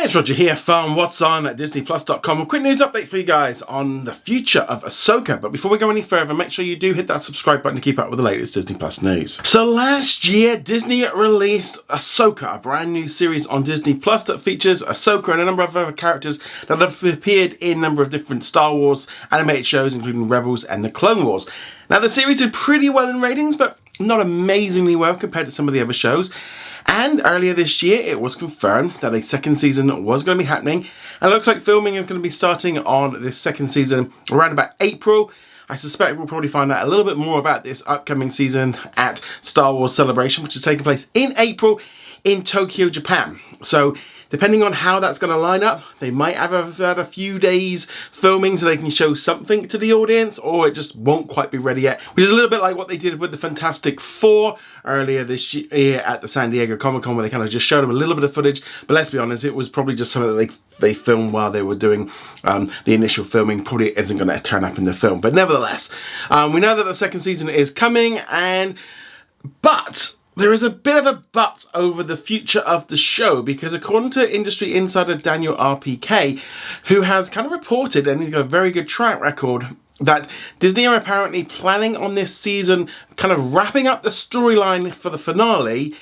It's Roger here from What's On at DisneyPlus.com. A quick news update for you guys on the future of Ahsoka. But before we go any further, make sure you do hit that subscribe button to keep up with the latest Disney Plus news. So last year, Disney released Ahsoka, a brand new series on Disney Plus that features Ahsoka and a number of other characters that have appeared in a number of different Star Wars animated shows, including Rebels and the Clone Wars. Now, the series did pretty well in ratings, but not amazingly well compared to some of the other shows. And earlier this year, it was confirmed that a second season was going to be happening. And it looks like filming is going to be starting on this second season around about April. I suspect we'll probably find out a little bit more about this upcoming season at Star Wars Celebration, which is taking place in April in Tokyo, Japan. So depending on how that's going to line up, they might have had a few days filming so they can show something to the audience, or it just won't quite be ready yet, which is a little bit like what they did with the Fantastic Four earlier this year at the San Diego Comic-Con, where they kind of just showed them a little bit of footage. But let's be honest, it was probably just something that they filmed while they were doing the initial filming. Probably isn't going to turn up in the film. But nevertheless, we know that the second season is coming, but there is a bit of a but over the future of the show, because according to industry insider Daniel RPK, who has kind of reported, and he's got a very good track record, that Disney are apparently planning on this season kind of wrapping up the storyline for the finale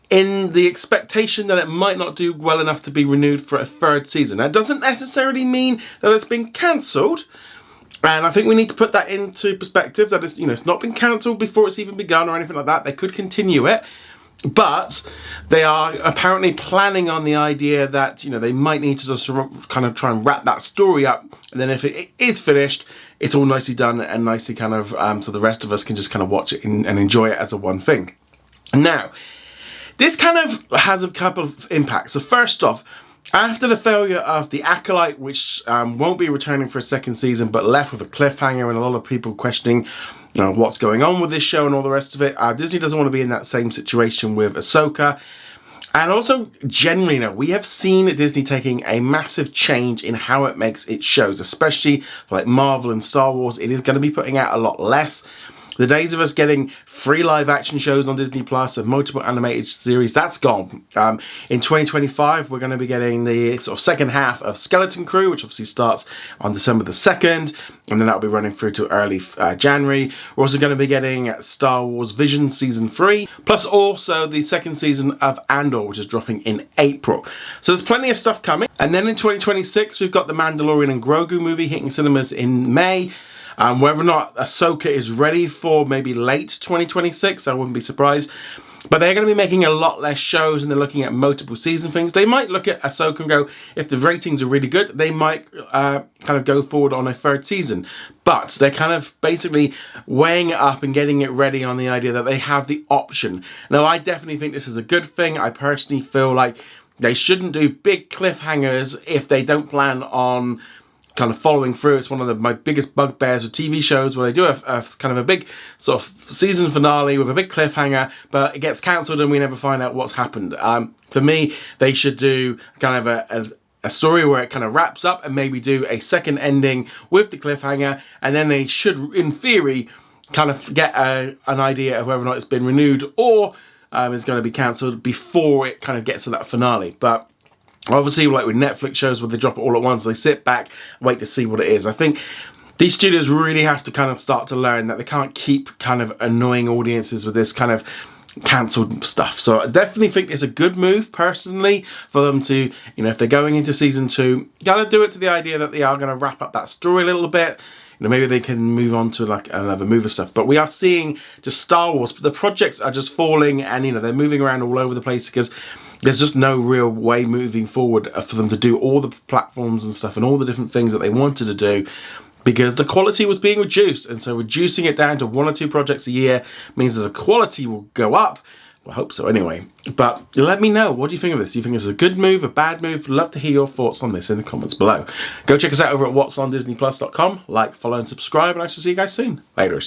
in the expectation that it might not do well enough to be renewed for a third season. That doesn't necessarily mean that it's been cancelled. And I think we need to put that into perspective, that it's, it's not been cancelled before it's even begun or anything like that. They could continue it, but they are apparently planning on the idea that, they might need to just kind of try and wrap that story up. And then if it is finished, it's all nicely done and nicely kind of, so the rest of us can just kind of watch it and enjoy it as a one thing. Now, this kind of has a couple of impacts. So first off, after the failure of The Acolyte, which won't be returning for a second season, but left with a cliffhanger and a lot of people questioning what's going on with this show and all the rest of it, Disney doesn't want to be in that same situation with Ahsoka. And also, generally, we have seen Disney taking a massive change in how it makes its shows, especially for like Marvel and Star Wars. It is going to be putting out a lot less. The days of us getting free live action shows on Disney Plus and multiple animated series, that's gone. In 2025, we're going to be getting the sort of second half of Skeleton Crew, which obviously starts on December the 2nd, and then that'll be running through to early January. We're also going to be getting Star Wars Vision Season 3, plus also the second season of Andor, which is dropping in April. So there's plenty of stuff coming. And then in 2026, we've got the Mandalorian and Grogu movie hitting cinemas in May. Whether or not Ahsoka is ready for maybe late 2026, I wouldn't be surprised. But they're going to be making a lot less shows, and they're looking at multiple season things. They might look at Ahsoka and go, if the ratings are really good, they might kind of go forward on a third season. But they're kind of basically weighing it up and getting it ready on the idea that they have the option. Now, I definitely think this is a good thing. I personally feel like they shouldn't do big cliffhangers if they don't plan on kind of following through. It's one of my biggest bugbears with TV shows, where they do a kind of a big sort of season finale with a big cliffhanger, but it gets cancelled and we never find out what's happened. For me, they should do kind of a story where it kind of wraps up and maybe do a second ending with the cliffhanger, and then they should, in theory, kind of get an idea of whether or not it's been renewed or is going to be cancelled before it kind of gets to that finale. But obviously, like with Netflix shows where they drop it all at once, they sit back, wait to see what it is. I think these studios really have to kind of start to learn that they can't keep kind of annoying audiences with this kind of cancelled stuff. So I definitely think it's a good move, personally, for them to, if they're going into season 2, gotta do it to the idea that they are going to wrap up that story a little bit. Maybe they can move on to like another movie stuff. But we are seeing just Star Wars, the projects are just falling, and they're moving around all over the place because there's just no real way moving forward for them to do all the platforms and stuff and all the different things that they wanted to do, because the quality was being reduced. And so reducing it down to 1 or 2 projects a year means that the quality will go up. Well, I hope so anyway. But let me know, what do you think of this? Do you think it's a good move, a bad move? Love to hear your thoughts on this in the comments below. Go check us out over at whatsondisneyplus.com. Like, follow and subscribe, and I shall see you guys soon. Later.